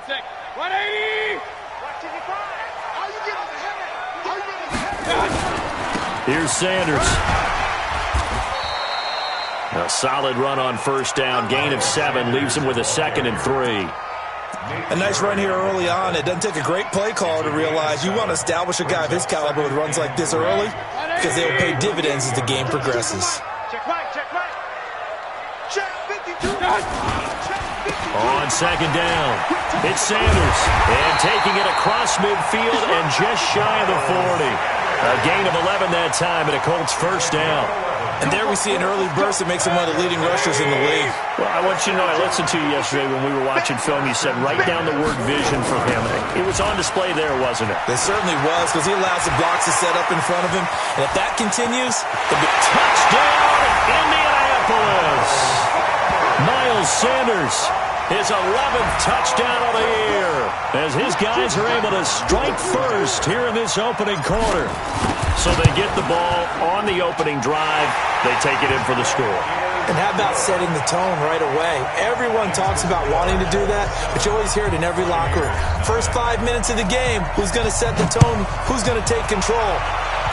180. Here's Sanders. A solid run on first down. Gain of 7 leaves him with a 2nd and 3. A nice run here early on. It doesn't take a great play caller to realize you want to establish a guy of his caliber with runs like this early because they will pay dividends as the game progresses. Check right. Check 52. On 2nd down, it's Sanders. And taking it across midfield and just shy of the 40. A gain of 11 that time and a Colts first down. And there we see an early burst that makes him one of the leading rushers in the league. Well, I want you to know, I listened to you yesterday when we were watching film. You said write down the word vision for him. It was on display there, wasn't it? It certainly was, because he allows the blocks to set up in front of him. And if that continues, the touchdown, Indianapolis! Miles Sanders, his 11th touchdown of the year, as his guys are able to strike first here in this opening quarter. So they get the ball on the opening drive. They take it in for the score. And how about setting the tone right away? Everyone talks about wanting to do that, but you always hear it in every locker room. First 5 minutes of the game, who's going to set the tone? Who's going to take control?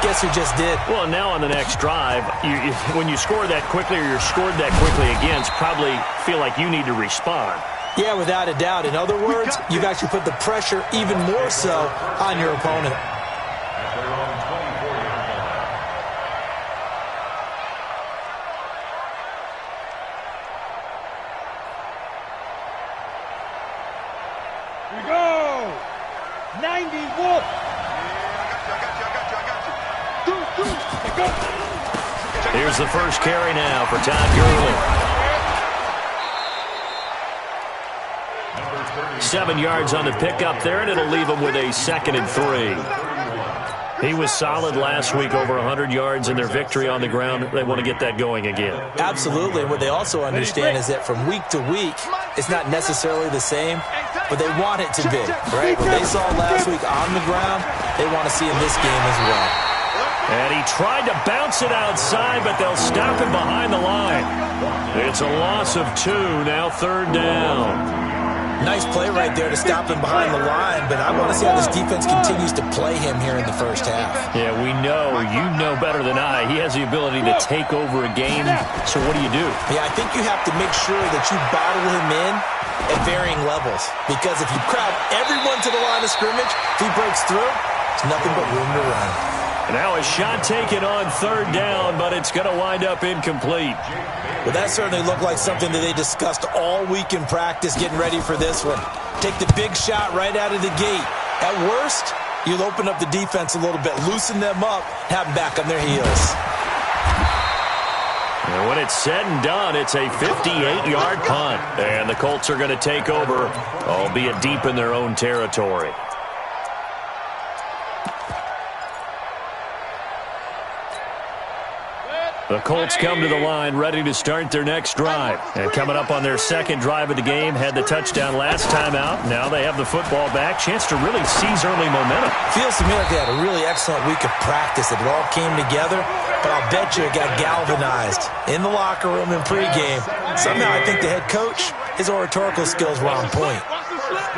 Guess who just did? Well, now on the next drive, when you score that quickly or you're scored that quickly against, probably feel like you need to respond. Yeah, without a doubt. In other words, you've actually put the pressure even more so on your opponent. We go! 90 Wolf! Here's the first carry now for Todd Gurley. 7 yards on the pickup there, and it'll leave him with a 2nd and 3. He was solid last week, over 100 yards in their victory on the ground. They want to get that going again. Absolutely. What they also understand is that from week to week, it's not necessarily the same, but they want it to be, right? What they saw last week on the ground, they want to see in this game as well. And he tried to bounce it outside, but they'll stop him behind the line. It's a loss of 2, now 3rd down. Nice play right there to stop him behind the line, but I want to see how this defense continues to play him here in the first half. Yeah, we know. You know better than I. He has the ability to take over a game, so what do you do? Yeah, I think you have to make sure that you bottle him in at varying levels, because if you crowd everyone to the line of scrimmage, if he breaks through, there's nothing but room to run. Now a shot taken on 3rd down, but it's going to wind up incomplete. Well, that certainly looked like something that they discussed all week in practice getting ready for this one. Take the big shot right out of the gate. At worst, you'll open up the defense a little bit, loosen them up, have them back on their heels. And when it's said and done, it's a 58-yard punt. And the Colts are going to take over, albeit deep in their own territory. The Colts come to the line ready to start their next drive. And coming up on their 2nd drive of the game, had the touchdown last time out. Now they have the football back. Chance to really seize early momentum. Feels to me like they had a really excellent week of practice. That it all came together. But I'll bet you it got galvanized in the locker room in pregame. Somehow I think the head coach, his oratorical skills were on point.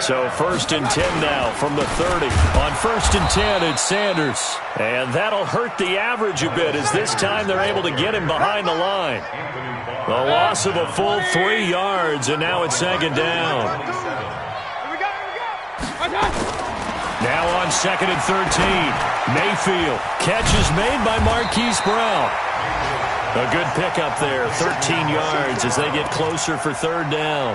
So 1st and 10 now from the 30. On 1st and 10, it's Sanders. And that'll hurt the average a bit as this time they're able to get him behind the line. A loss of a full 3 yards, and now it's 2nd down. Now on 2nd and 13. Mayfield. Catch is made by Marquise Brown. A good pickup there, 13 yards as they get closer for 3rd down.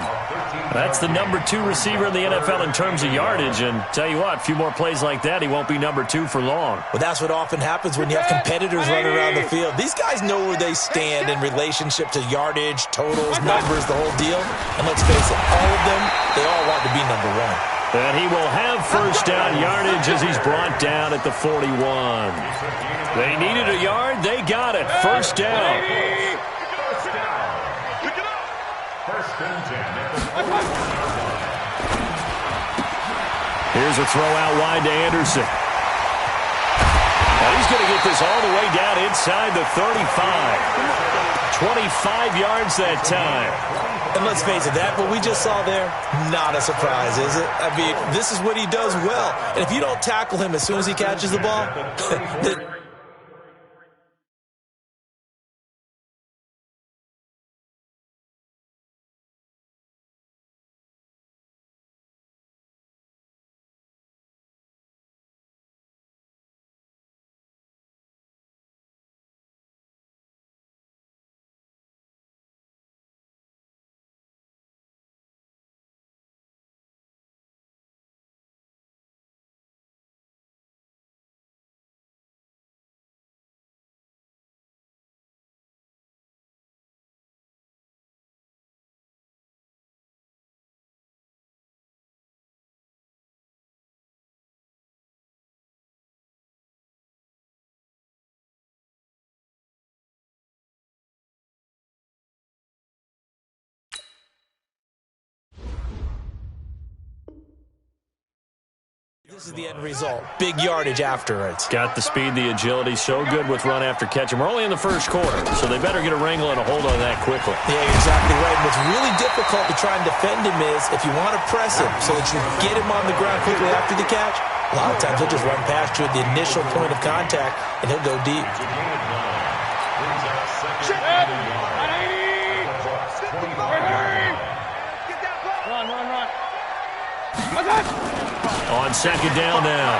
That's the number 2 receiver in the NFL in terms of yardage, and tell you what, a few more plays like that, he won't be number 2 for long. Well, that's what often happens when you have competitors running around the field. These guys know where they stand in relationship to yardage, totals, numbers, the whole deal. And let's face it, all of them, they all want to be number 1. And he will have first down yardage as he's brought down at the 41. They needed a yard. They got it. First down. Here's a throw out wide to Anderson. Now he's going to get this all the way down inside the 35. 25 yards that time. And let's face it, what we just saw there, not a surprise, is it? I mean, this is what he does well. And if you don't tackle him as soon as he catches the ball, this is the end result. Big yardage afterwards. Got the speed, the agility, so good with run after catch. And we're only in the first quarter, so they better get a wrangle and a hold on that quickly. Yeah, you're exactly right. What's really difficult to try and defend him is if you want to press him so that you get him on the ground quickly after the catch, a lot of times he'll just run past you at the initial point of contact, and he'll go deep. On second down now,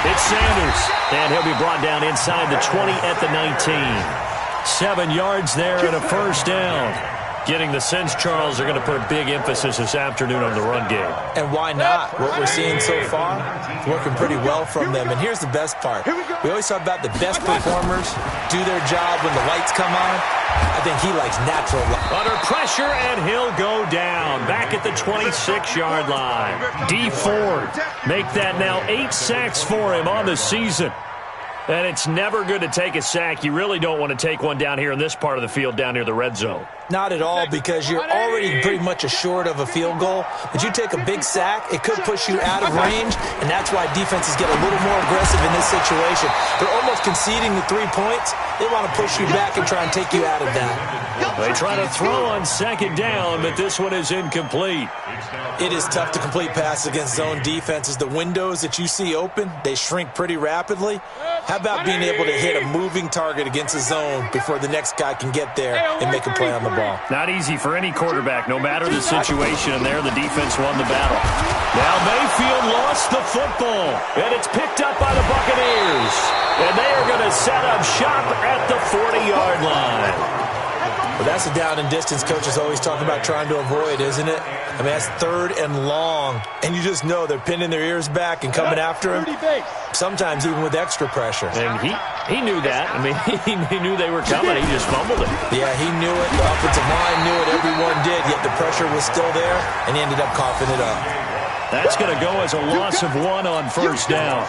it's Sanders, and he'll be brought down inside the 20 at the 19. 7 yards there and a first down. Getting the sense, Charles, are going to put a big emphasis this afternoon on the run game. And why not? What we're seeing so far, working pretty well from them. And here's the best part. We always talk about the best performers do their job when the lights come on. I think he likes natural light. Under pressure, and he'll go down. Back at the 26-yard line. D Ford make that now 8 sacks for him on the season. And it's never good to take a sack. You really don't want to take one down here in this part of the field, down near the red zone. Not at all, because you're already pretty much assured of a field goal. But you take a big sack, it could push you out of range, and that's why defenses get a little more aggressive in this situation. They're almost conceding the 3 points. They want to push you back and try and take you out of that. They try to throw on second down, but this one is incomplete. It is tough to complete passes against zone defenses. The windows that you see open, they shrink pretty rapidly. How about being able to hit a moving target against a zone before the next guy can get there and make a play on the ball? Not easy for any quarterback, no matter the situation, and there the defense won the battle. Now Mayfield lost the football, and it's picked up by the Buccaneers. And they are going to set up shop at the 40-yard line. Well, that's a down and distance coaches always talk about trying to avoid, isn't it? I mean, that's 3rd and long, and you just know they're pinning their ears back and coming after him, sometimes even with extra pressure. And he knew that. I mean, he knew they were coming. He just fumbled it. Yeah, he knew it. The offensive line knew it. Everyone did, yet the pressure was still there, and he ended up coughing it up. That's going to go as a loss of 1 on first down.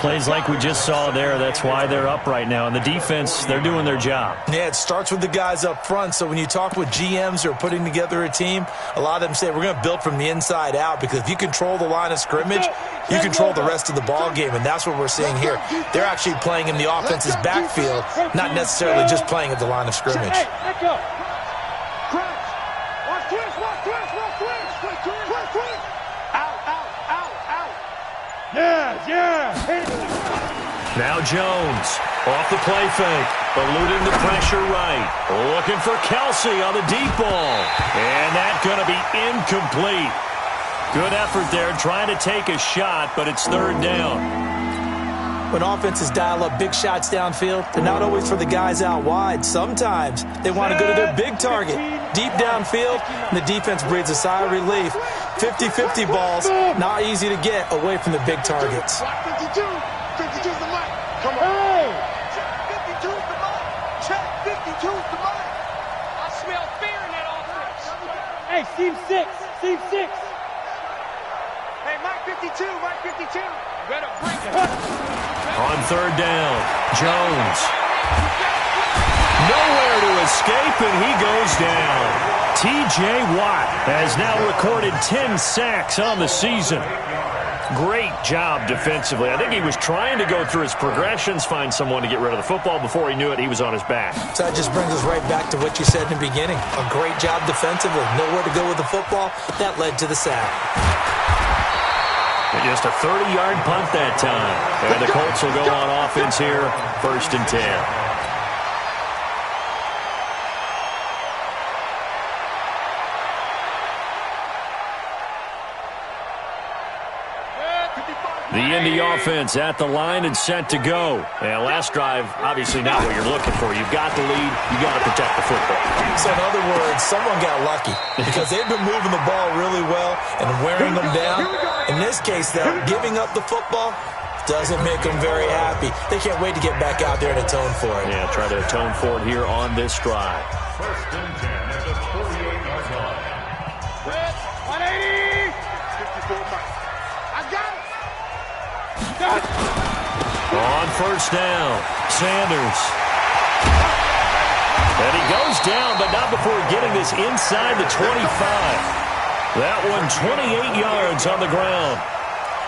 Plays like we just saw there. That's why they're up right now. And the defense, they're doing their job. Yeah, it starts with the guys up front. So when you talk with GMs who are putting together a team, a lot of them say we're going to build from the inside out, because if you control the line of scrimmage, you control the rest of the ball game, and that's what we're seeing here. They're actually playing in the offense's backfield, not necessarily just playing at the line of scrimmage. Now Jones off the play fake, eluding the pressure right. Looking for Kelsey on the deep ball. And that's going to be incomplete. Good effort there, trying to take a shot, but it's 3rd down. When offenses dial up big shots downfield, they're not always for the guys out wide. Sometimes they want to go to their big target, deep downfield, and the defense breathes a sigh of relief. 50-50 balls, not easy to get away from the big targets. 52's the mic. Come on. Hey! Check 52's the mic. Check 52's the mic. I smell fear in that offense. Hey, Steve 6. Steve 6. Hey, Mike 52. Mike 52. Better bring it. On 3rd down, Jones. Nowhere to escape, and he goes down. T.J. Watt has now recorded 10 sacks on the season. Great job defensively. I think he was trying to go through his progressions, find someone to get rid of the football. Before he knew it, he was on his back. So that just brings us right back to what you said in the beginning. A great job defensively. Nowhere to go with the football. That led to the sack. And just a 30-yard punt that time. And the Colts will go on offense here, 1st and 10. The Indy offense at the line and set to go. And last drive, obviously not what you're looking for. You've got the lead. You've got to protect the football. So in other words, someone got lucky because they've been moving the ball really well and wearing them down. In this case, though, giving up the football doesn't make them very happy. They can't wait to get back out there and atone for it. Yeah, try to atone for it here on this drive. 1st and 10 at the 48-yard line. 180. 54 Mike. I got it. On 1st down, Sanders. And he goes down, but not before getting this inside the 25. That one 28 yards on the ground.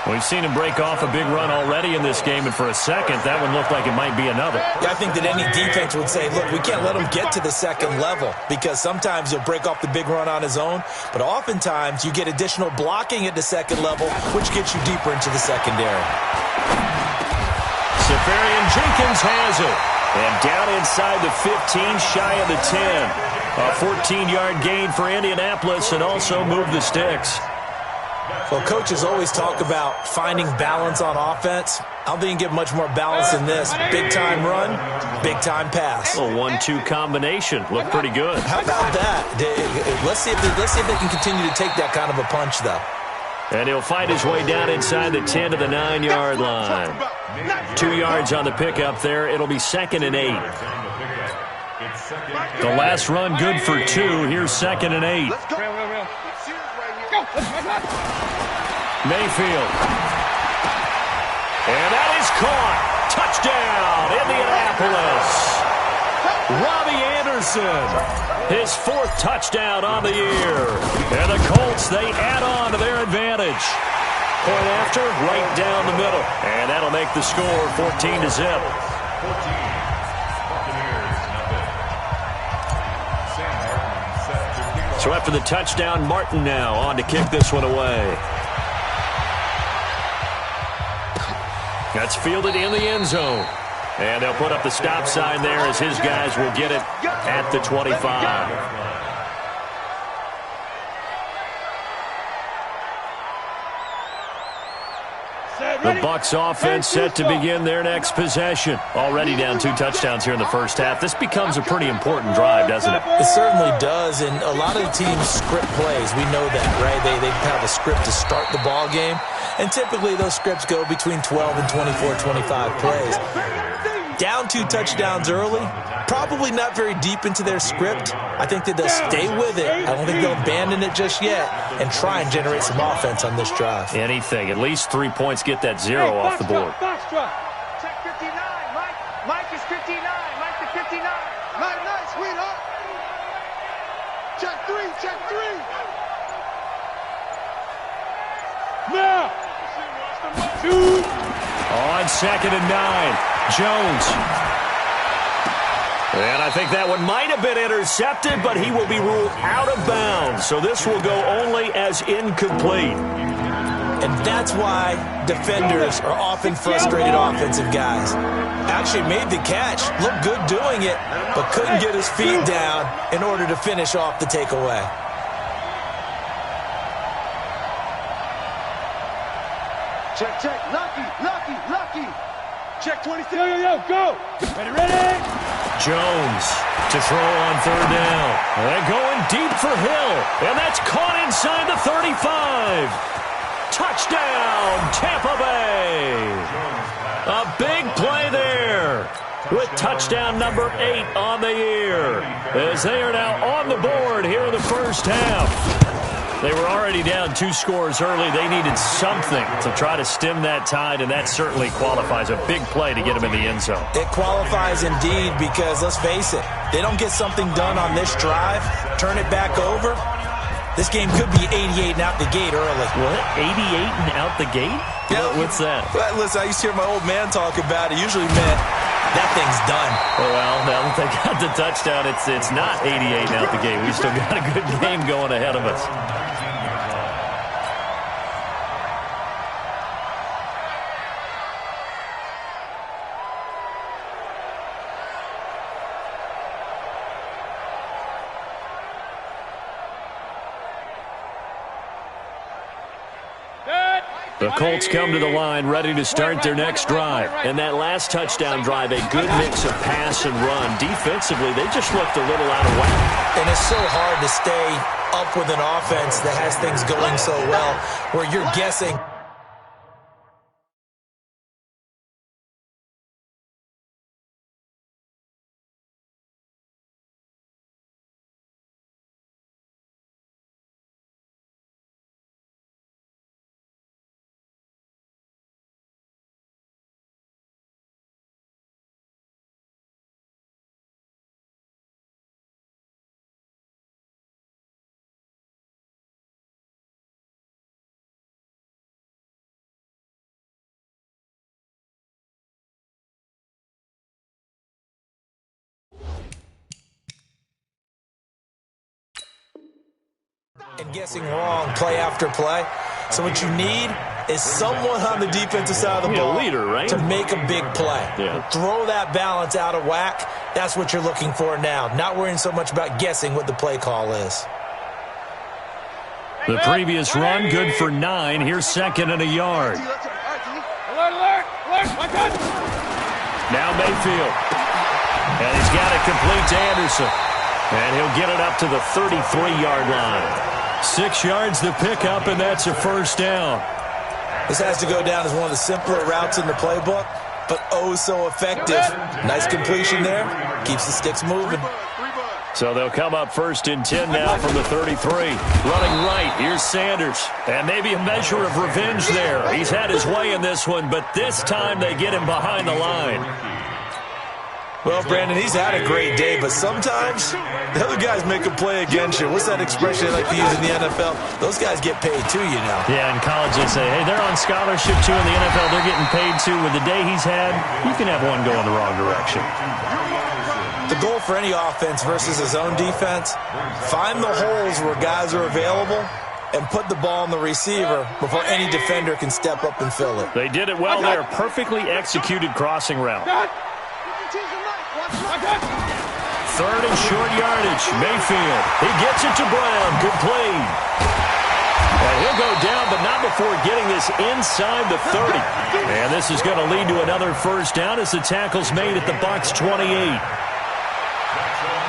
We've seen him break off a big run already in this game, and for a second, that one looked like it might be another. Yeah, I think that any defense would say, look, we can't let him get to the second level because sometimes he'll break off the big run on his own, but oftentimes you get additional blocking at the second level, which gets you deeper into the secondary. Safarian Jenkins has it. And down inside the 15, shy of the 10. A 14-yard gain for Indianapolis and also move the sticks. Well, coaches always talk about finding balance on offense. I don't think you can get much more balance than this. Big-time run, big-time pass. A 1-2 combination. Looked pretty good. How about that? Let's see if they can continue to take that kind of a punch, though. And he'll fight his way down inside the 10 to the 9-yard line. 2 yards on the pickup there. It'll be 2nd and 8. The last run good for 2. Here's 2nd and 8. Mayfield. And that is caught. Touchdown, Indianapolis. Robbie Anderson, his 4th touchdown on the year. And the Colts, they add on to their advantage. Point after, right down the middle. And that'll make the score 14-0. So after the touchdown, Martin now on to kick this one away. That's fielded in the end zone. And they'll put up the stop sign there as his guys will get it at the 25. The Bucs offense set to begin their next possession. Already down 2 touchdowns here in the first half. This becomes a pretty important drive, doesn't it? It certainly does, and a lot of the teams script plays. We know that, right? They have a script to start the ball game, and typically those scripts go between 12 and 24, 25 plays. Down 2 touchdowns early, probably not very deep into their script. I think that they'll stay with it. I don't think they'll abandon it just yet and try and generate some offense on this drive. Anything. At least 3 points, get that 0 off the board. Check 59, Mike. Mike is 59. Mike to 59. Nice, sweetheart. Check 3, check 3. Now. On 2nd and 9. Jones. And I think that one might have been intercepted, but he will be ruled out of bounds. So this will go only as incomplete. And that's why defenders are often frustrated offensive guys. Actually made the catch, looked good doing it, but couldn't get his feet down in order to finish off the takeaway. Check, check. Lucky. Check 26. Yo, go. Ready. Jones to throw on 3rd down. And going deep for Hill. And that's caught inside the 35. Touchdown, Tampa Bay. A big play there with touchdown number 8 on the year as they are now on the board here in the first half. They were already down 2 scores early. They needed something to try to stem that tide, and that certainly qualifies. A big play to get them in the end zone. It qualifies indeed because, let's face it, they don't get something done on this drive, turn it back over, This game could be 88 and out the gate early. What? 88 and out the gate? Yeah, what's that? Well, listen, I used to hear my old man talk about it. Usually meant that thing's done. Well, now that they got the touchdown, it's not 88 and out the gate. We've still got a good game going ahead of us. The Colts come to the line ready to start their next drive. And that last touchdown drive, a good mix of pass and run. Defensively, they just looked a little out of whack. And it's so hard to stay up with an offense that has things going so well, where you're guessing. And guessing wrong play after play. So what you need is someone on the defensive side of the ball leader, right? to make a big play. Yeah. Throw that balance out of whack. That's what you're looking for now. Not worrying so much about guessing what the play call is. The previous run, good for 9. Here's second and a yard. Now Mayfield. And he's got it complete to Anderson. And he'll get it up to the 33-yard line. 6 yards the pickup, and that's a first down. This has to go down as one of the simpler routes in the playbook, but oh so effective. Nice completion there. Keeps the sticks moving. So they'll come up first and 10 now from the 33. Running right, here's Sanders. And maybe a measure of revenge there. He's had his way in this one, but this time they get him behind the line. Well, Brandon, he's had a great day, but sometimes the other guys make a play against you. What's that expression they like to use in the NFL? Those guys get paid too, you know. Yeah, in college they say, hey, they're on scholarship too. In the NFL, they're getting paid too. With the day he's had, you can have one go in the wrong direction. The goal for any offense versus his own defense, find the holes where guys are available and put the ball on the receiver before any defender can step up and fill it. They did it well there. Perfectly executed crossing route. Third and short yardage. Mayfield. He gets it to Brown. Good play. And he'll go down, but not before getting this inside the 30. And this is going to lead to another first down as the tackle's made at the Bucs 28.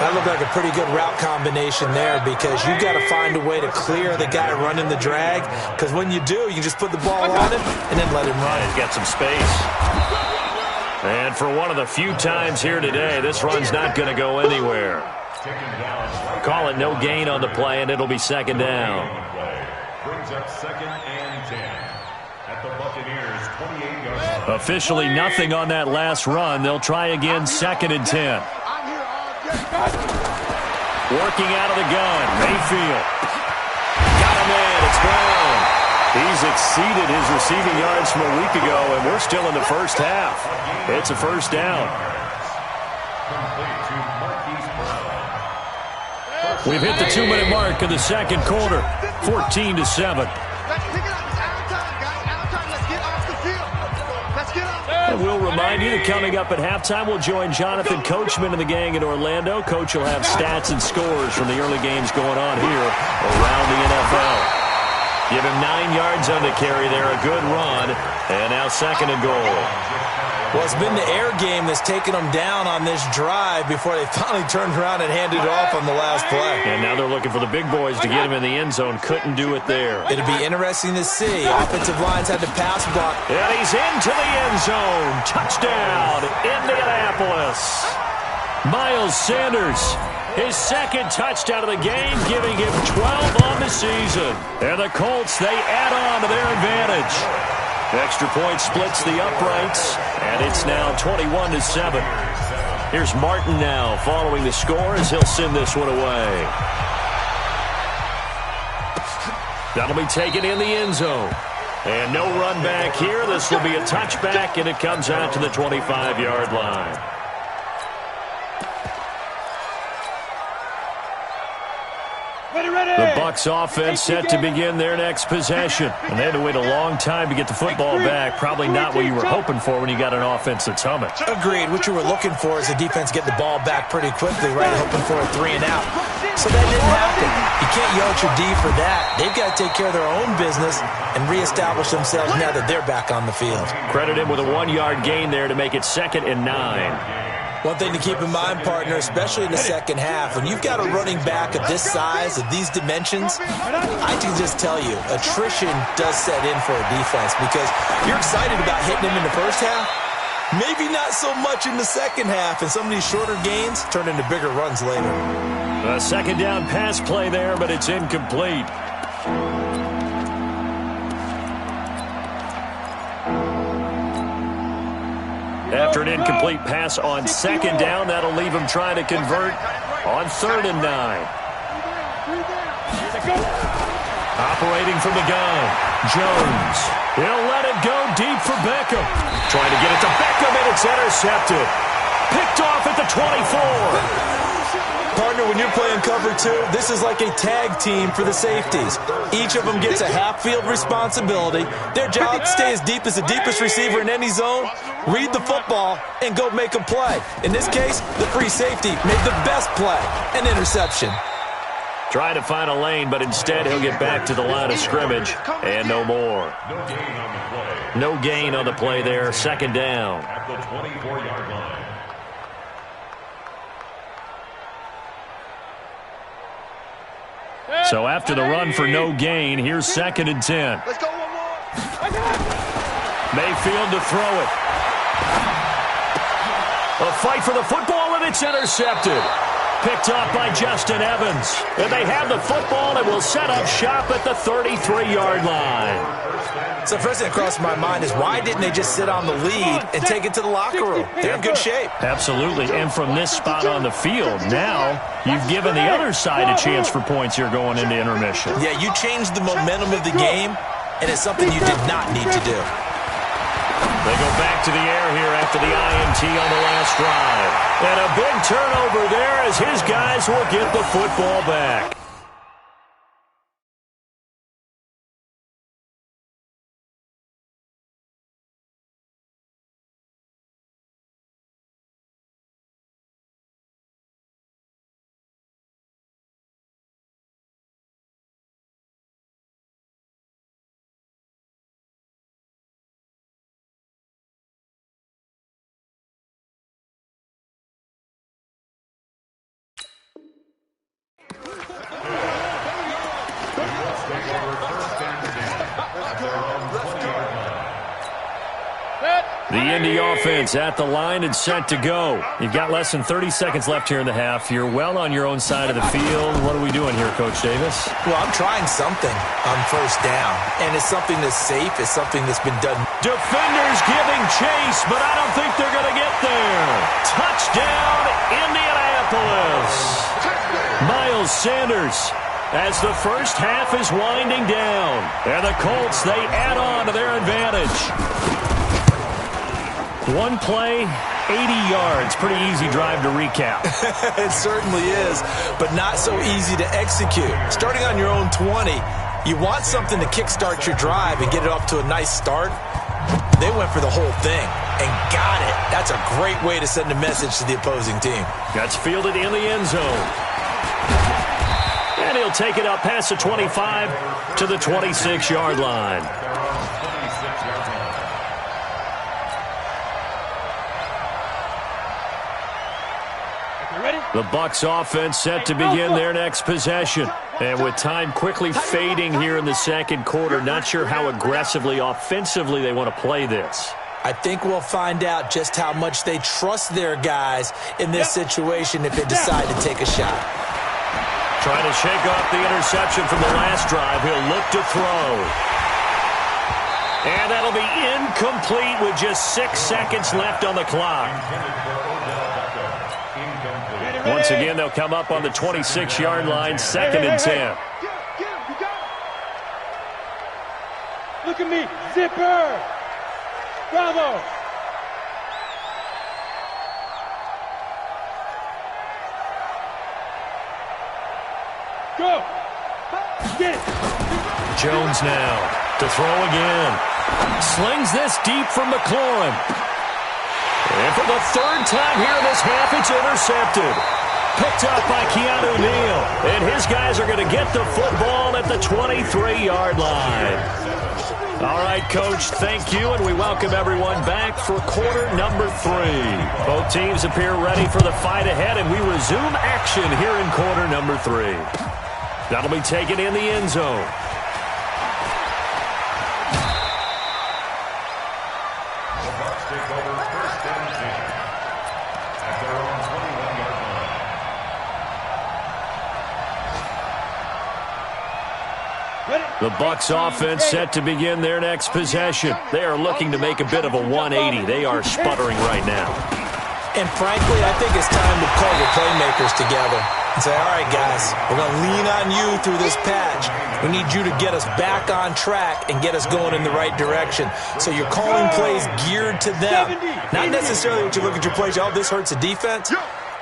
That looked like a pretty good route combination there because you've got to find a way to clear the guy running the drag, because when you do, you just put the ball on him and then let him run. He's got some space. And for one of the few times here today, this run's not going to go anywhere. Call it no gain on the play, and it'll be second down. Brings up second and 10 at the Buccaneers 28 yards. Officially nothing on that last run. They'll try again, second and 10. Working out of the gun, Mayfield. Got him in, it's Brown. He's exceeded his receiving yards from a week ago, and we're still in the first half. It's a first down. We've hit the 2-minute mark of the second quarter, 14-7. And we'll remind you that coming up at halftime, we'll join Jonathan Coachman and the gang in Orlando. Coach will have stats and scores from the early games going on here around the NFL. Give him 9 yards on the carry there, a good run, and now second and goal. Well, it's been the air game that's taken them down on this drive before they finally turned around and handed it off on the last play. And now they're looking for the big boys to get him in the end zone. Couldn't do it there. It'll be interesting to see. Offensive lines had to pass block. And he's into the end zone. Touchdown, Indianapolis. Miles Sanders. His second touchdown of the game, giving him 12 on the season. And the Colts, they add on to their advantage. Extra point splits the uprights, and it's now 21-7. Here's Martin now following the score as he'll send this one away. That'll be taken in the end zone. And no run back here. This will be a touchback, and it comes out to the 25-yard line. The Bucs offense set to begin their next possession. And they had to wait a long time to get the football back. Probably not what you were hoping for when you got an offense that's humming. Agreed. What you were looking for is the defense get the ball back pretty quickly, right? Hoping for a 3 and out. So that didn't happen. You can't yell at your D for that. They've got to take care of their own business and reestablish themselves now that they're back on the field. Credit him with a 1-yard gain there to make it 2nd and 9. One thing to keep in mind, partner, especially in the second half, when you've got a running back of this size, of these dimensions, I can just tell you, attrition does set in for a defense because you're excited about hitting him in the first half, maybe not so much in the second half, and some of these shorter gains turn into bigger runs later. A 2nd down pass play there, but it's incomplete. After an incomplete pass on 2nd down, that'll leave him trying to convert on 3rd and 9. Operating from the gun, Jones. He'll let it go deep for Beckham. Trying to get it to Beckham, and it's intercepted. Picked off at the 24. Partner, when you're playing cover 2, this is like a tag team for the safeties. Each of them gets a half-field responsibility. Their job, stay as deep as the deepest receiver in any zone, read the football, and go make a play. In this case, the free safety made the best play, an interception. Trying to find a lane, but instead he'll get back to the line of scrimmage, and no more. No gain on the play there, 2nd down. At the 24-yard line. So after the run for no gain, here's 2nd and 10. Let's go one more. Mayfield to throw it. A fight for the football, and it's intercepted. Picked off by Justin Evans. And they have the football and will set up shop at the 33-yard line. So first thing that crossed my mind is why didn't they just sit on the lead and take it to the locker room? They're in good shape. Absolutely, and from this spot on the field, now you've given the other side a chance for points here going into intermission. Yeah, you changed the momentum of the game, and it's something you did not need to do. They go back to the air here after the INT on the last drive. And a big turnover there as his guys will get the football back. The Indy offense at the line and set to go. You've got less than 30 seconds left here in the half. You're well on your own side of the field. What are we doing here, Coach Davis? Well, I'm trying something on 1st down, and it's something that's safe. It's something that's been done. Defenders giving chase, but I don't think they're going to get there. Touchdown, Indianapolis. Miles Sanders as the first half is winding down. And the Colts, they add on to their advantage. One play, 80 yards. Pretty easy drive to recap. It certainly is, but not so easy to execute. Starting on your own 20, you want something to kickstart your drive and get it off to a nice start. They went for the whole thing and got it. That's a great way to send a message to the opposing team. That's fielded in the end zone. And he'll take it up past the 25 to the 26-yard line. The Bucs offense set to begin their next possession. And with time quickly fading here in the second quarter, not sure how aggressively, offensively they want to play this. I think we'll find out just how much they trust their guys in this situation if they decide to take a shot. Trying to shake off the interception from the last drive. He'll look to throw. And that'll be incomplete with just 6 seconds left on the clock. Once again, they'll come up on the 26-yard line, 2nd and 10. Look at me. Zipper. Bravo. Go. Get it. Jones now to throw again. Slings this deep from McLaurin. And for the third time here in this half, it's intercepted. Picked up by Keanu Neal. And his guys are going to get the football at the 23-yard line. All right, Coach, thank you, and we welcome everyone back for quarter number 3. Both teams appear ready for the fight ahead, and we resume action here in quarter number 3. That'll be taken in the end zone. The Bucs take over first and 10 at their own 21-yard line. The Bucs offense set to begin their next possession. They are looking to make a bit of a 180. They are sputtering right now. And frankly, I think it's time to call the playmakers together and say, all right, guys, we're going to lean on you through this patch. We need you to get us back on track and get us going in the right direction. So you're calling plays geared to them. Not necessarily what you look at your plays, oh, this hurts the defense.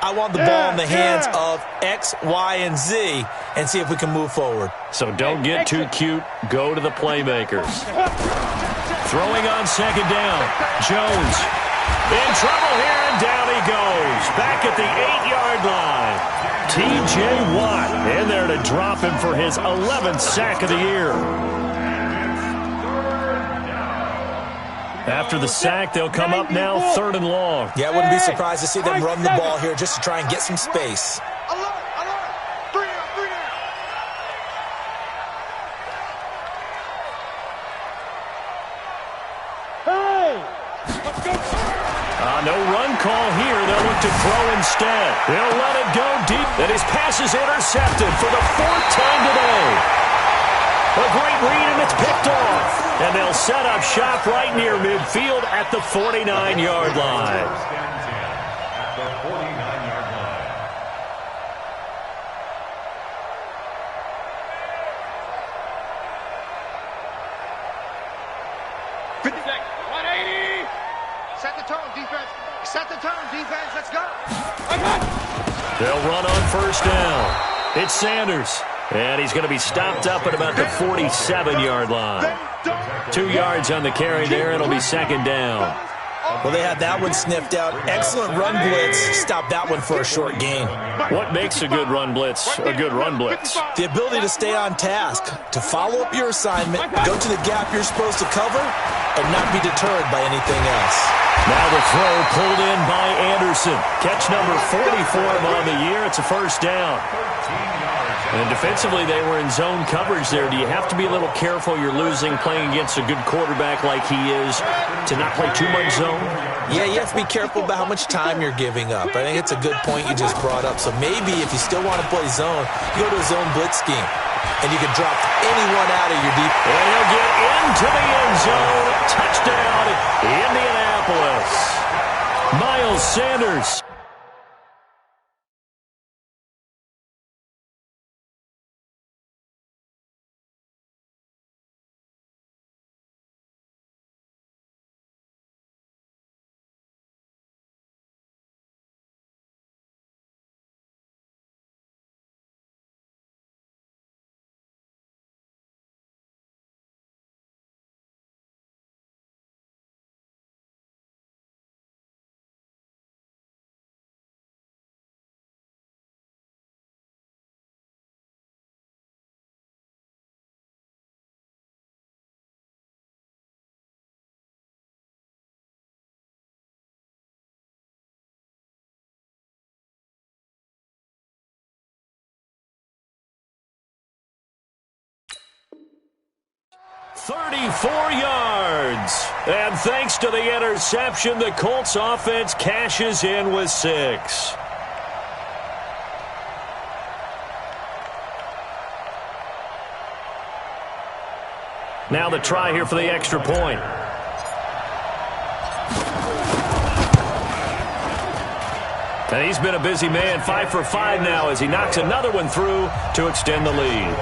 I want the ball in the hands of X, Y, and Z and see if we can move forward. So don't get too cute. Go to the playmakers. Throwing on second down. Jones in trouble here, and down he goes. Back at the 8-yard line. T.J. Watt in there to drop him for his 11th sack of the year. After the sack, they'll come up now 3rd and long. Yeah, I wouldn't be surprised to see them run the ball here just to try and get some space. No run call here. They'll look to throw instead. They'll let it go deep. And his pass is intercepted for the 4th time today. A great read, and it's picked off. And they'll set up shop right near midfield at the 49-yard line. First and 10 at the 49-yard line. Set the tone, defense. Set the tone, defense. Let's go. They'll run on first down. It's Sanders. And he's going to be stopped up at about the 47-yard line. 2 yards on the carry there. It'll be second down. Well, they had that one sniffed out. Excellent run blitz. Stop that one for a short gain. What makes a good run blitz a good run blitz? The ability to stay on task, to follow up your assignment, go to the gap you're supposed to cover, and not be deterred by anything else. Now the throw pulled in by Anderson. Catch number 40 for him on the year. It's a first down. And defensively, they were in zone coverage there. Do you have to be a little careful? You're losing playing against a good quarterback like he is to not play too much zone? Yeah, you have to be careful about how much time you're giving up. I think it's a good point you just brought up. So maybe if you still want to play zone, you go to a zone blitz scheme. And you can drop anyone out of your deep. And he'll get into the end zone. Touchdown, Indianapolis. Miles Sanders. $34 yards. And thanks to the interception, the Colts offense cashes in with 6. Now the try here for the extra point. And he's been a busy man, 5 for 5 now as he knocks another one through to extend the lead.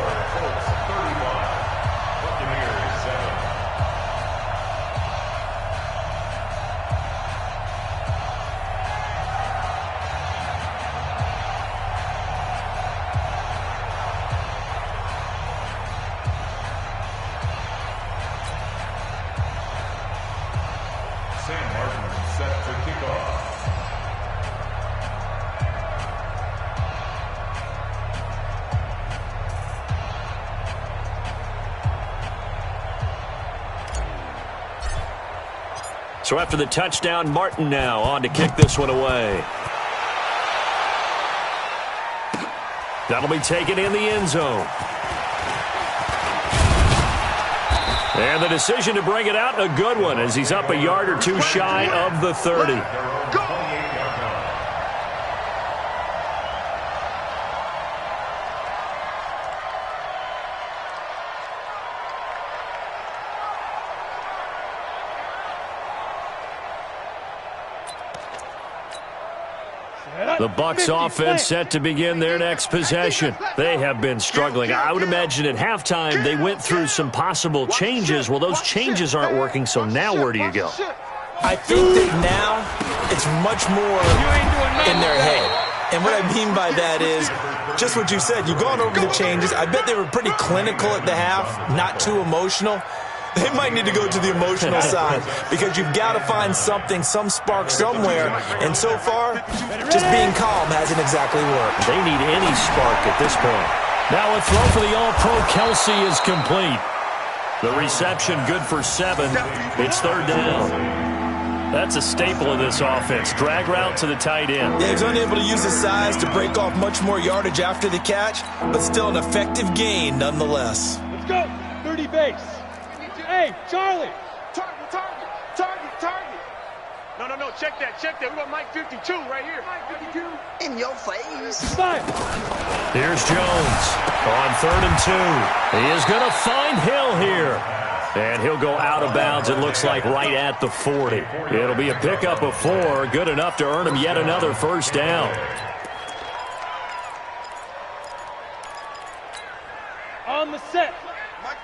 So after the touchdown, Martin now on to kick this one away. That'll be taken in the end zone. And the decision to bring it out, a good one, as he's up a yard or two shy of the 30. The Bucs offense set to begin their next possession. They have been struggling. I would imagine at halftime they went through some possible changes. Well, those changes aren't working, so now where do you go? I think that now it's much more in their head. And what I mean by that is just what you said. You've gone over the changes. I bet they were pretty clinical at the half, not too emotional. They might need to go to the emotional side because you've got to find something, some spark somewhere. And so far, just being calm hasn't exactly worked. They need any spark at this point. Now a throw for the All-Pro Kelsey is complete. The reception good for 7. It's third down. That's a staple of this offense. Drag route to the tight end. Yeah, he's unable to use his size to break off much more yardage after the catch, but still an effective gain nonetheless. Let's go. 30 base. Hey, Charlie. Target. No. Check that. We got Mike 52 right here. Mike 52. In your face. Fire. Here's Jones on 3rd and 2. He is going to find Hill here. And he'll go out of bounds, it looks like, right at the 40. It'll be a pickup of 4, good enough to earn him yet another first down. On the set. Mike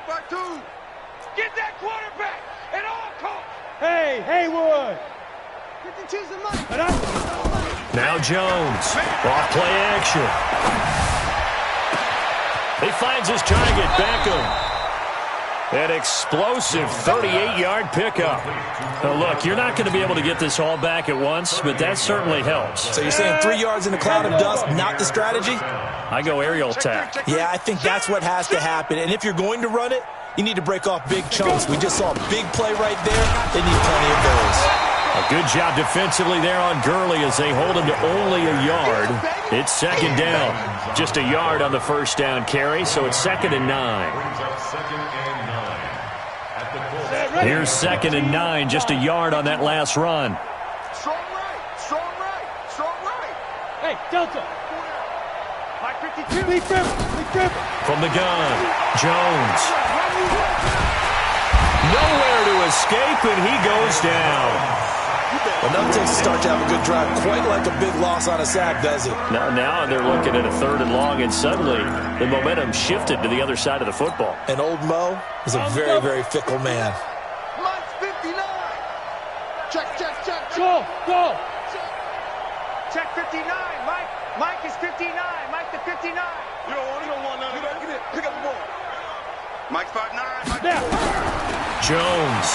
by two. Get that quarterback at all costs. Hey, Haywood. 52's the money. Now Jones, off play action. He finds his target, Beckham. An explosive 38-yard pickup. Now look, you're not going to be able to get this all back at once, but that certainly helps. So you're saying 3 yards in a cloud of dust, not the strategy? I go aerial attack. Yeah, I think that's what has to happen. And if you're going to run it, you need to break off big chunks. We just saw a big play right there. They need plenty of those. A good job defensively there on Gurley as they hold him to only a yard. It's second down. Just a yard on the first down carry, so it's 2nd and 9. Here's 2nd and 9, just a yard on that last run. Strong right. Hey, Delta. Mike 52. Lee Trevor. From the gun, Jones. Nowhere to escape, and he goes down. Enough to start to have a good drive, quite like a big loss on a sack, does it? Now they're looking at a 3rd and long, and suddenly the momentum shifted to the other side of the football. And old Mo is a very, very fickle man. Mike's 59. Check. Go. Check 59. Mike is 59. Mike the 59. You don't want none of that. Get it. Pick up the ball. Mike's 5'9". Now. Jones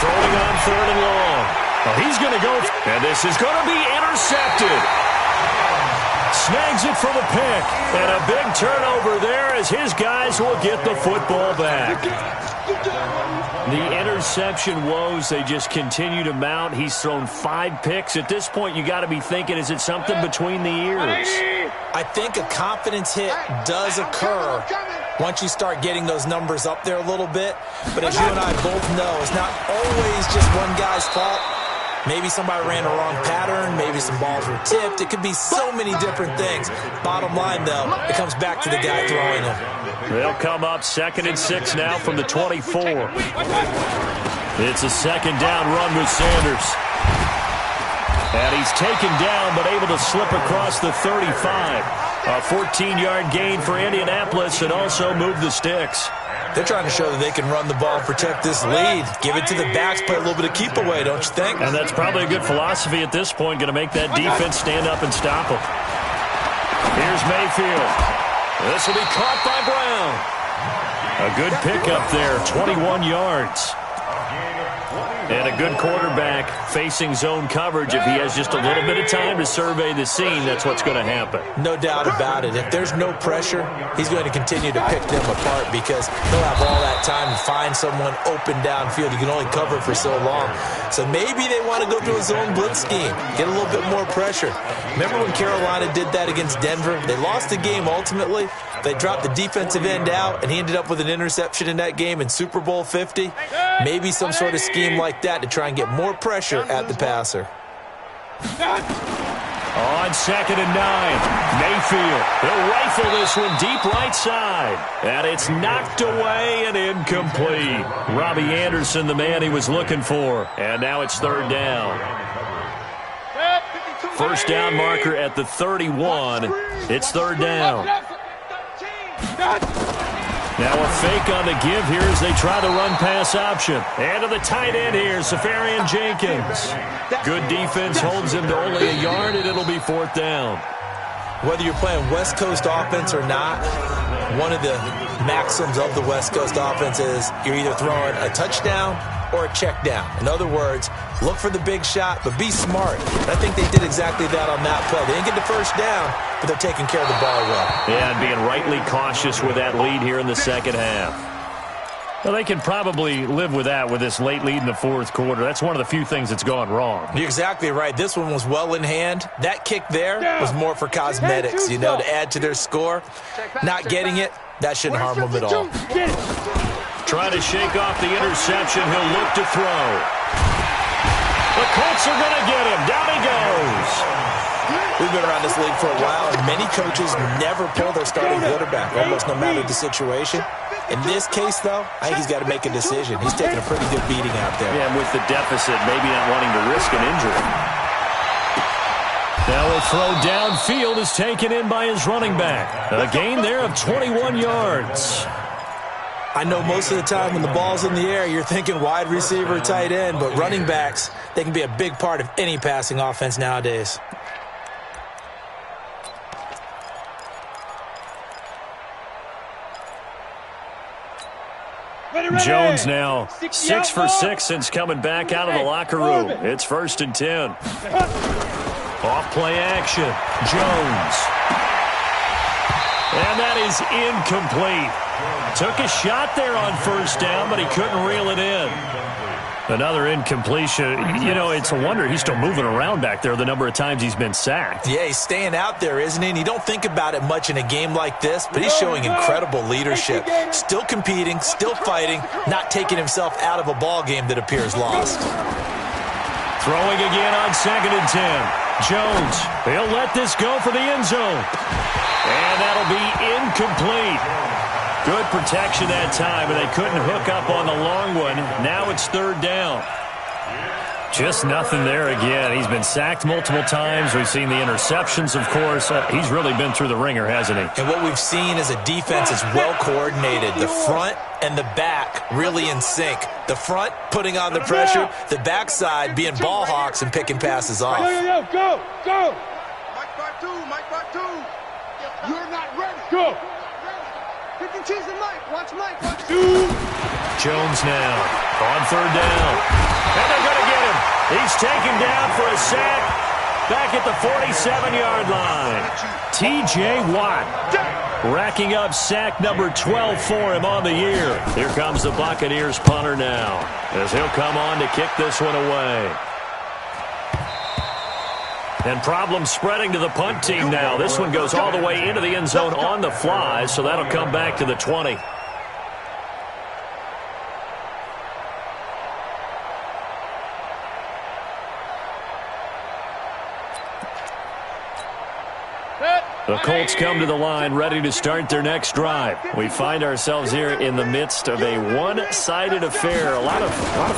throwing on 3rd and long. Oh, he's going to go, and this is going to be intercepted. Snags it for the pick, and a big turnover there as his guys will get the football back. The interception woes, they just continue to mount. He's thrown 5 picks. At this point, you got to be thinking, is it something between the ears? I think a confidence hit does occur once you start getting those numbers up there a little bit. But as you and I both know, it's not always just one guy's fault. Maybe somebody ran a wrong pattern. Maybe some balls were tipped. It could be so many different things. Bottom line, though, it comes back to the guy throwing them. They'll come up 2nd and 6 now from the 24. It's a 2nd down run with Sanders. And he's taken down but able to slip across the 35. A 14-yard gain for Indianapolis and also move the sticks. They're trying to show that they can run the ball and protect this lead. Give it to the backs, play a little bit of keep away, don't you think? And that's probably a good philosophy at this point, going to make that defense stand up and stop them. Here's Mayfield. This will be caught by Brown. A good pickup there, 21 yards. And a good quarterback facing zone coverage. If he has just a little bit of time to survey the scene, that's what's going to happen. No doubt about it. If there's no pressure, he's going to continue to pick them apart because he'll have all that time to find someone open downfield. You can only cover for so long. So maybe they want to go to a zone blitz scheme, get a little bit more pressure. Remember when Carolina did that against Denver? They lost the game ultimately. They dropped the defensive end out, and he ended up with an interception in that game in Super Bowl 50. Maybe some sort of scheme like that to try and get more pressure at the passer. On 2nd and 9, Mayfield. He'll rifle this one deep right side. And it's knocked away and incomplete. Robbie Anderson, the man he was looking for. And now it's 3rd down. First down marker at the 31. It's 3rd down. Now a fake on the give here as they try the run-pass option. And to the tight end here, Safarian Jenkins. Good defense holds him to only a yard, and it'll be 4th down. Whether you're playing West Coast offense or not, one of the maxims of the West Coast offense is you're either throwing a touchdown or a check down. In other words, look for the big shot, but be smart. And I think they did exactly that on that play. They didn't get the first down, but they're taking care of the ball well. Yeah, and being rightly cautious with that lead here in the second half. Well, they can probably live with that with this late lead in the 4th quarter. That's one of the few things that's gone wrong. You're exactly right. This one was well in hand. That kick there was more for cosmetics, you know, to add to their score. Not getting it, that shouldn't harm them at all. Trying to shake off the interception. He'll look to throw. The Colts are going to get him. Down he goes. We've been around this league for a while, and many coaches never pull their starting quarterback, almost no matter the situation. In this case, though, I think he's got to make a decision. He's taking a pretty good beating out there. Yeah, and with the deficit, maybe not wanting to risk an injury. Now a throw downfield is taken in by his running back. A gain there of 21 yards. I know most of the time when the ball's in the air, you're thinking wide receiver, tight end, but running backs, they can be a big part of any passing offense nowadays. Jones now 6 for 6 since coming back out of the locker room. It's 1st and 10. Off play action. Jones. And that is incomplete. Took a shot there on 1st down, but he couldn't reel it in. Another incompletion. You know, it's a wonder he's still moving around back there the number of times he's been sacked. Yeah, he's staying out there, isn't he? And you don't think about it much in a game like this, but he's showing incredible leadership. Still competing, still fighting, not taking himself out of a ball game that appears lost. Throwing again on 2nd and 10. Jones, he'll let this go for the end zone. And that'll be incomplete. Good protection that time, and they couldn't hook up on the long one. Now it's 3rd down. Just nothing there again. He's been sacked multiple times. We've seen the interceptions, of course. He's really been through the ringer, hasn't he? And what we've seen is a defense that's well coordinated. The front and the back really in sync. The front putting on the pressure, the backside being ball hawks and picking passes off. Go! Mike 5-2, Mike 5-2. You're not ready. Go! Pick and choose the Mike. Watch Mike. Watch. Jones now on 3rd down. And they're going to get him. He's taken down for a sack back at the 47-yard line. T.J. Watt racking up sack number 12 for him on the year. Here comes the Buccaneers punter now as he'll come on to kick this one away. And problems spreading to the punt team now. This one goes all the way into the end zone on the fly, so that'll come back to the 20. The Colts come to the line ready to start their next drive. We find ourselves here in the midst of a one-sided affair. A lot of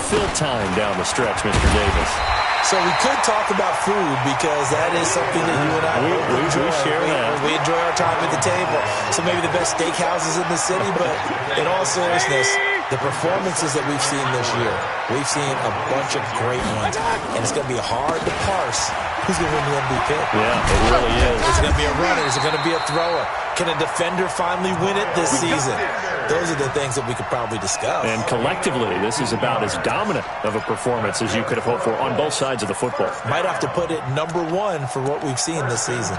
fill time down the stretch, Mr. Davis. So we could talk about food because that is something that you and I enjoy. We share that. We enjoy our time at the table. So maybe the best steakhouses in the city, but in all seriousness, the performances that we've seen this year, we've seen a bunch of great ones, and it's going to be hard to parse who's going to win the MVP. Yeah, it really is. Is it going to be a runner? Is it going to be a thrower? Can a defender finally win it this season? Those are the things that we could probably discuss. And collectively, this is about as dominant of a performance as you could have hoped for on both sides of the football. Might have to put it number one for what we've seen this season.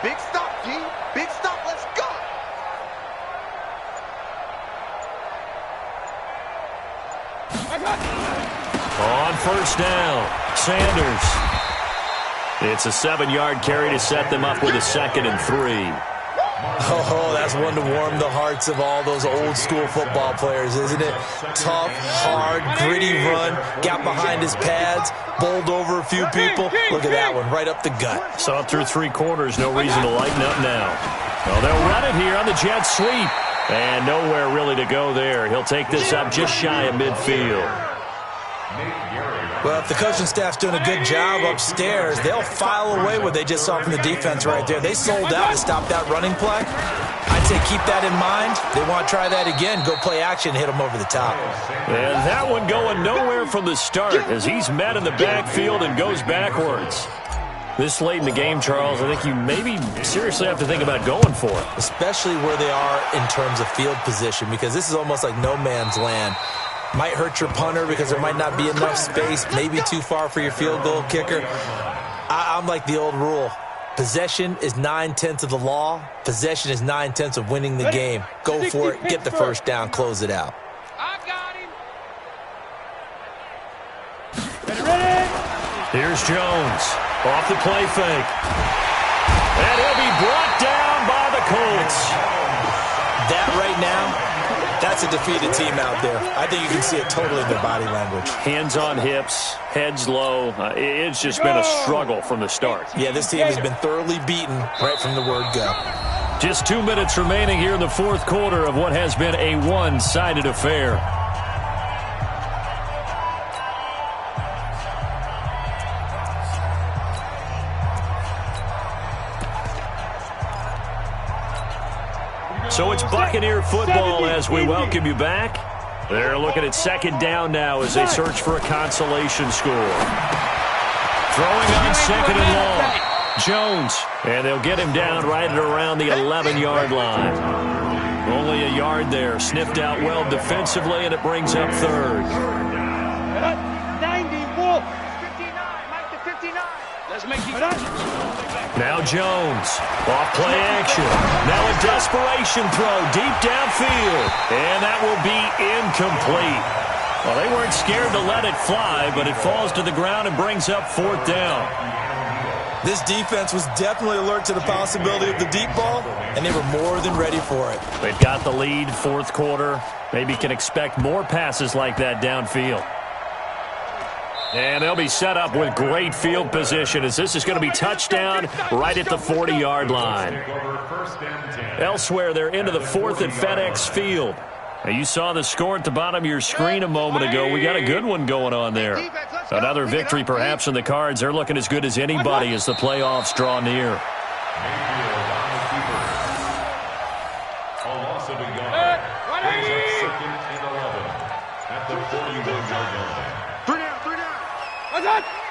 Big stop, G. Big stop. Let's go. On first down, Sanders. It's a 7-yard carry to set them up with a 2nd and 3. Oh, that's one to warm the hearts of all those old-school football players, isn't it? Tough, hard, gritty run, got behind his pads, bowled over a few people. Look at that one, right up the gut. Saw it through 3 quarters, no reason to lighten up now. Well, they'll run it here on the jet sweep. And nowhere really to go there. He'll take this up just shy of midfield. Well, if the coaching staff's doing a good job upstairs, they'll file away what they just saw from the defense right there. They sold out to stop that running play. I'd say keep that in mind. They want to try that again. Go play action, hit them over the top. And that one going nowhere from the start as he's met in the backfield and goes backwards. This late in the game, Charles, I think you maybe seriously have to think about going for it. Especially where they are in terms of field position, because this is almost like no man's land. Might hurt your punter because there might not be enough space, maybe too far for your field goal kicker. I'm like the old rule. Possession is 9/10 of the law. Possession is 9/10 of winning the game. Go for it, get the first down, close it out. I got him. Here's Jones. Off the play fake. And he'll be brought down by the Colts. That right now, that's a defeated team out there. I think you can see it totally in their body language. Hands on hips, heads low. It's just been a struggle from the start. Yeah, this team has been thoroughly beaten right from the word go. Just 2 minutes remaining here in the 4th quarter of what has been a one-sided affair. So it's Buccaneer football as we welcome you back. They're looking at 2nd down now as they search for a consolation score. Throwing on 2nd and long. Jones, and they'll get him down right at around the 11-yard line. Only a yard there. Sniffed out well defensively, and it brings up 3rd. 90, Wolf. 59, Mike to 59. Let's make it. Now Jones, off play action. Now a desperation throw deep downfield. And that will be incomplete. Well, they weren't scared to let it fly, but it falls to the ground and brings up 4th down. This defense was definitely alert to the possibility of the deep ball, and they were more than ready for it. They've got the lead, 4th quarter. Maybe can expect more passes like that downfield. And they'll be set up with great field position as this is going to be touchdown right at the 40-yard line. Elsewhere, they're into the 4th at FedEx Field. Now, you saw the score at the bottom of your screen a moment ago. We got a good one going on there. Another victory perhaps in the cards. They're looking as good as anybody as the playoffs draw near. A loss of a yard. Brings up 2nd and 11 at the 41-yard line.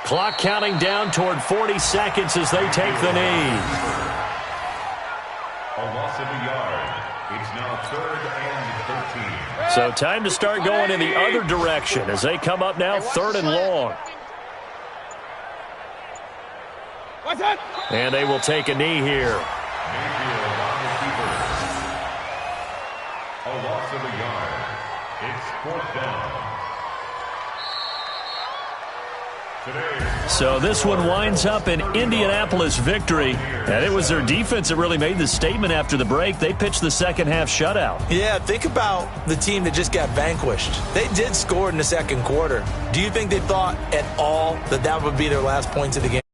Clock counting down toward 40 seconds as they take the knee. A loss of a yard. It's now 3rd and 13. So time to start going in the other direction as they come up now 3rd and long. And they will take a knee here. Mayfield on the keeper. A loss of a yard. It's 4th down. So this one winds up an Indianapolis victory, and it was their defense that really made the statement after the break. They pitched the second half shutout. Yeah, think about the team that just got vanquished. They did score in the 2nd quarter. Do you think they thought at all that that would be their last points of the game?